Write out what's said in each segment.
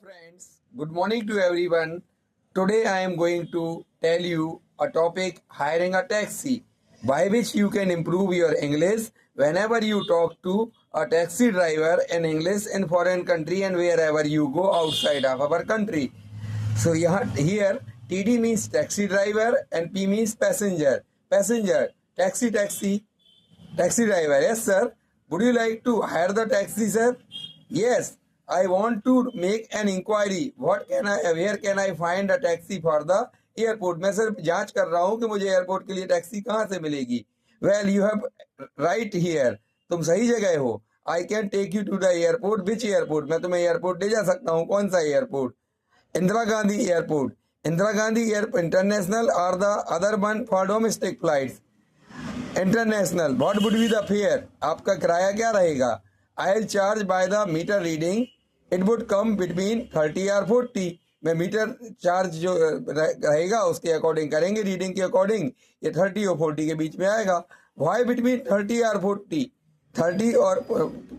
friends, good morning to everyone. Today I am going to tell you a topic hiring a taxi by which you can improve your English whenever you talk to a taxi driver in English in foreign country and wherever you go outside of our country. So here TD means taxi driver and P means passenger. Passenger, taxi driver. Yes sir. Would you like to hire the taxi sir? Yes. I want to make an inquiry. Where can I find a taxi for the airport? मैं सिर्फ जांच कर रहा हूँ कि मुझे airport के लिए टैक्सी कहाँ से मिलेगी. Well, you have right here. तुम सही जगह हो. I can take you to the airport. Which airport? मैं तुम्हें एयरपोर्ट ले जा सकता हूँ. कौन सा airport? Indira Gandhi Airport. Indira Gandhi Airport International or the other one for domestic flights. International. What would be the fare? आपका किराया क्या रहेगा? I'll charge by the meter reading. It would come between 30 or 40. मैं metre charge जो रहेगा उसके according करेंगे, reading के अकॉर्डिंग ये 30 और 40 के बीच में आएगा. वाई बिटवीन 30 और 40? 30 और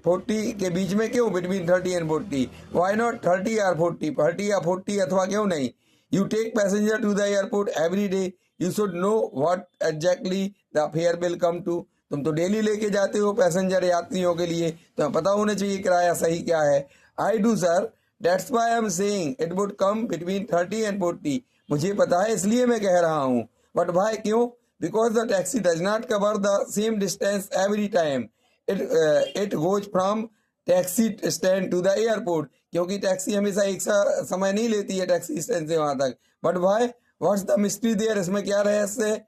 40 के बीच में क्यों? Between 30 and 40. वाई नॉट 30 और 40? 30 या 40 अथवा क्यों नहीं? You take passenger to the airport every day. You should know what exactly the fare will come to. तुम तो डेली लेके जाते हो पैसेंजर यात्रियों के लिए, तो पता होना चाहिए किराया सही क्या है. I do sir, that's why I am saying it would come between 30 and 40. मुझे पता है इसलिए मैं कह रहा हूँ. बट भाई क्यों? Because the taxi does not cover the same distance every time. It goes from taxi stand to the airport. क्योंकि टैक्सी हमेशा एक सा समय नहीं लेती है टैक्सी स्टैंड से वहां तक. बट भाई व्हाट्स द मिस्ट्री देयर? इसमें क्या रहस्य है?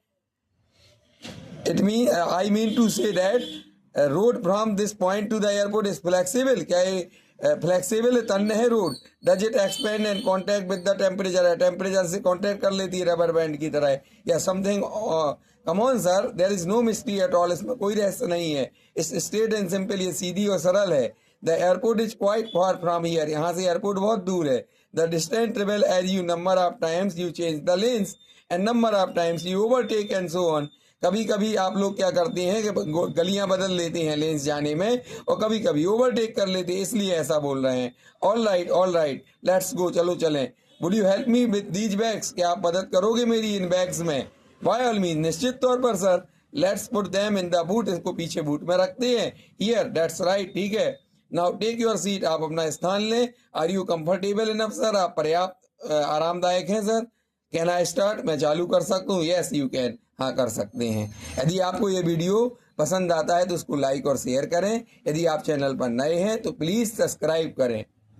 I mean to say that road from this point to the airport is flexible. क्या ये फ्लेक्सिबल तन है rod? Does it expand and contact with the temperature? है टेम्परेचर से कॉन्टैक्ट कर लेती है रबर बैंड की तरह या something. Come on sir, there is no mystery at all. इसमें कोई रहस्य नहीं है. इस स्ट्रेट एंड सिंपल, ये सीधी और सरल है. The airport is quite far from here. यहाँ से एयरपोर्ट बहुत दूर है. The distance travel as you number of times you change the lanes and number of times you overtake and so on. कभी कभी आप लोग क्या करते हैं कि गलियां बदल लेते हैं लेंस जाने में, और कभी कभी ओवरटेक कर लेते हैं, इसलिए ऐसा बोल रहे हैं. ऑल राइट, लेट्स गो, चलो चलें. Would you help me with these bags? क्या आप मदद करोगे मेरी इन बैग्स में? बाय ऑल मीन, निश्चित तौर पर sir. Let's put them in the boot. इसको पीछे बूट में रखते हैं. हियर, दैट्स राइट, ठीक है. Now take your seat. आप अपना स्थान लें. Are you comfortable enough sir? आप पर्याप्त आरामदायक हैं सर? Can I start? मैं चालू कर सकता हूँ? Yes you can. हाँ, कर सकते हैं. यदि आपको ये वीडियो पसंद आता है तो उसको लाइक और शेयर करें. यदि आप चैनल पर नए हैं तो प्लीज़ सब्सक्राइब करें.